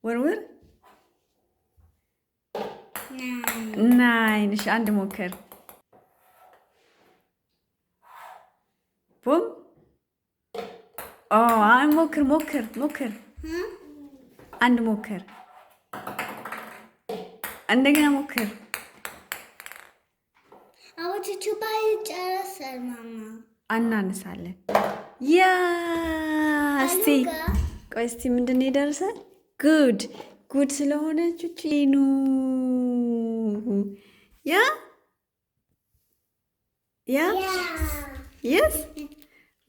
ወርወር። ናይን። እሺ አንድ ሞክር። ቡም። አይ ሞክር። አንድ ሞክር። እንደገና ሞክር። አናነሳለን። ያ እስቲ ቆይ እስቲ ምንድን ነው የደረሰ? ጉድ ስለሆነ ቹቺኑ ያ የስ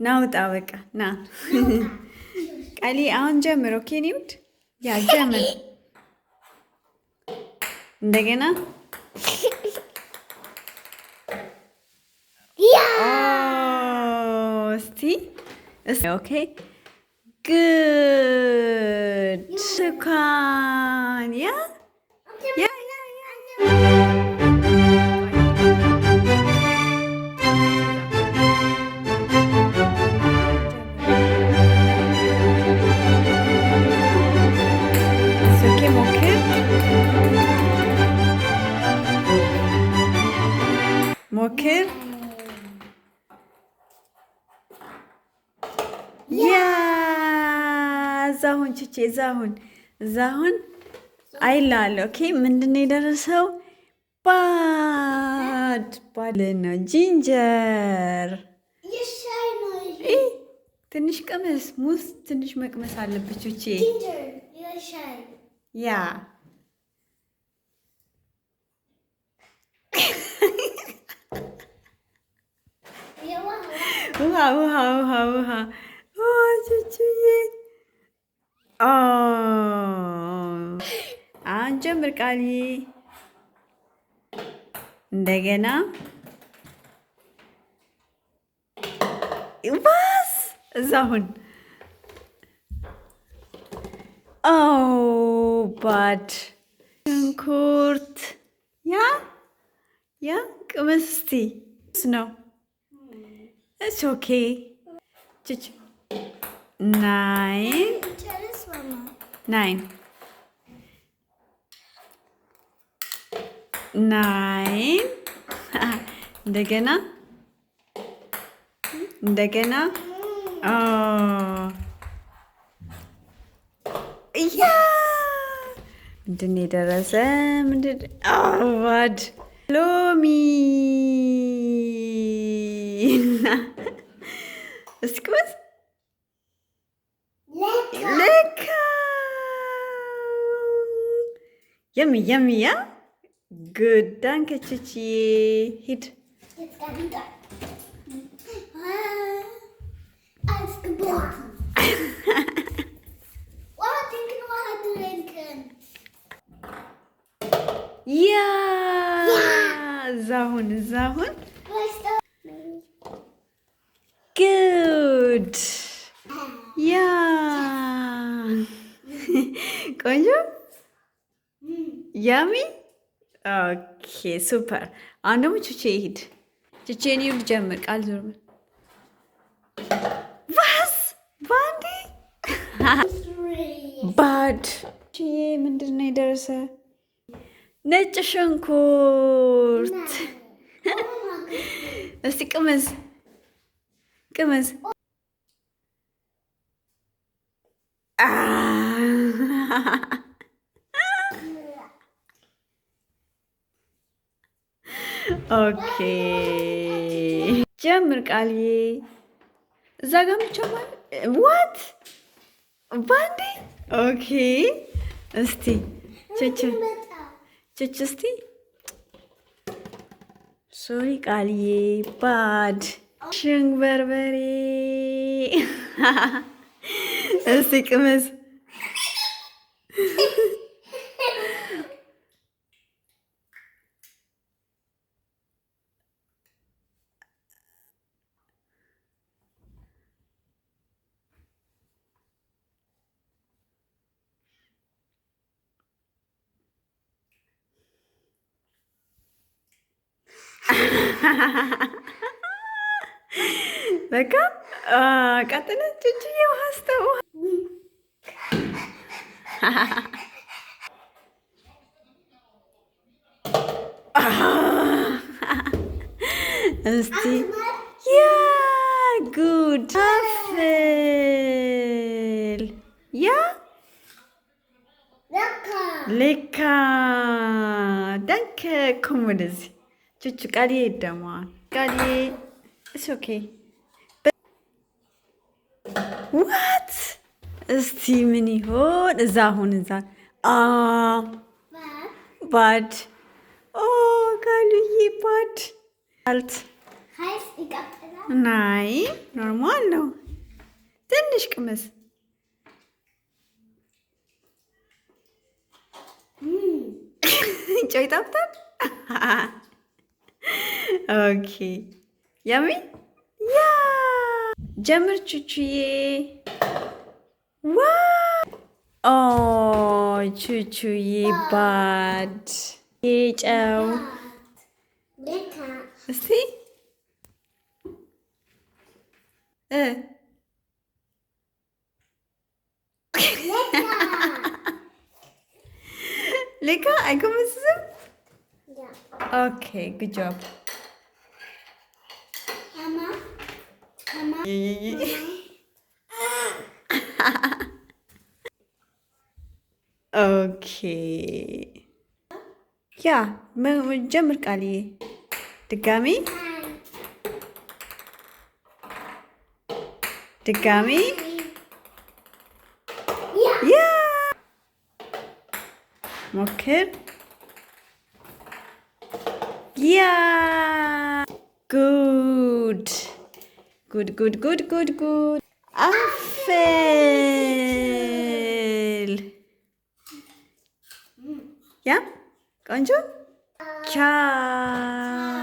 ናውጣ በቃ ና ቃሊ አሁን ጀምር። ኦኬ ኒውድ ያ ጀምር። እንደገና እስቲ ኦኬ ጉድ ስኳን ያ ሞክር እዛሁን ችቼ እዛሁን አይላል። ኦኬ ምንድን ነው የደረሰው? ባድ ነው። ጂንጀር ትንሽ ቅመስ። ሙዝ ትንሽ መቅመስ አለብች። ቼ ያ ውሃ ችችዬ አሁን ጀምር ቃሊ። እንደገና ባስ እዛሁን ባድ ሽንኩርት ያ ቅመስ እስቲ ነው It's okay. Nine. Nine. እንደገና ያ ምንድን ነው የደረሰ? ባድ ሎሚ እስኪ ቅመስ። ለካ የሚያ ጉዳን ከችችዬ ሂድ። ያ እዛሁን ጉድ ያ ቆንጆ ያሚ ኦኬ ሱፐር። አሁን ደግሞ ቹቼ ይሂድ። ቹቼን ይሁን ጀምር። ቃል ዞር ባስ ባንዲ ባድ ቹዬ ምንድን ነው የደረሰ? ነጭ ሽንኩርት እስቲ ቅመስ ኦኬ ጀምር ቃልዬ። እዛ ጋር ብቻ ዋት ባንዴ ኦኬ። እስቲ ችች እስቲ ሶሪ ቃልዬ ባድ ሽንግ በርበሬ እስቲ ቅመስ በቃ ቀጥለን ጭጭዬ ውሃ ስተው እስቲ ያ ጉድ አፍል ያ ልካ danke komm ወደዚህ ቹቹ ቃልዬ ይደማል ቃልዬ it's okay what እስቲ ምን ይሆን እዛ አሁን እዛ ባድ ኦ ቃልዬ ባድ አልት ናይ ኖርማል ነው ትንሽ ቅመስ ጨው ይጣፍጣል ኦኬ ያሚ ያ ጀምር ቹቹዬ ዋ ኦ ቹቹዬ ባድ ጨው እስቲ ልካ አይጎመዝዝም ኦኬ ጉድ ጆብ ኦኬ ያ ጀምር ቃልዬ ድጋሚ ያ ሞክር ያ ጉድ አፍል ያ ቆንጆ ቻው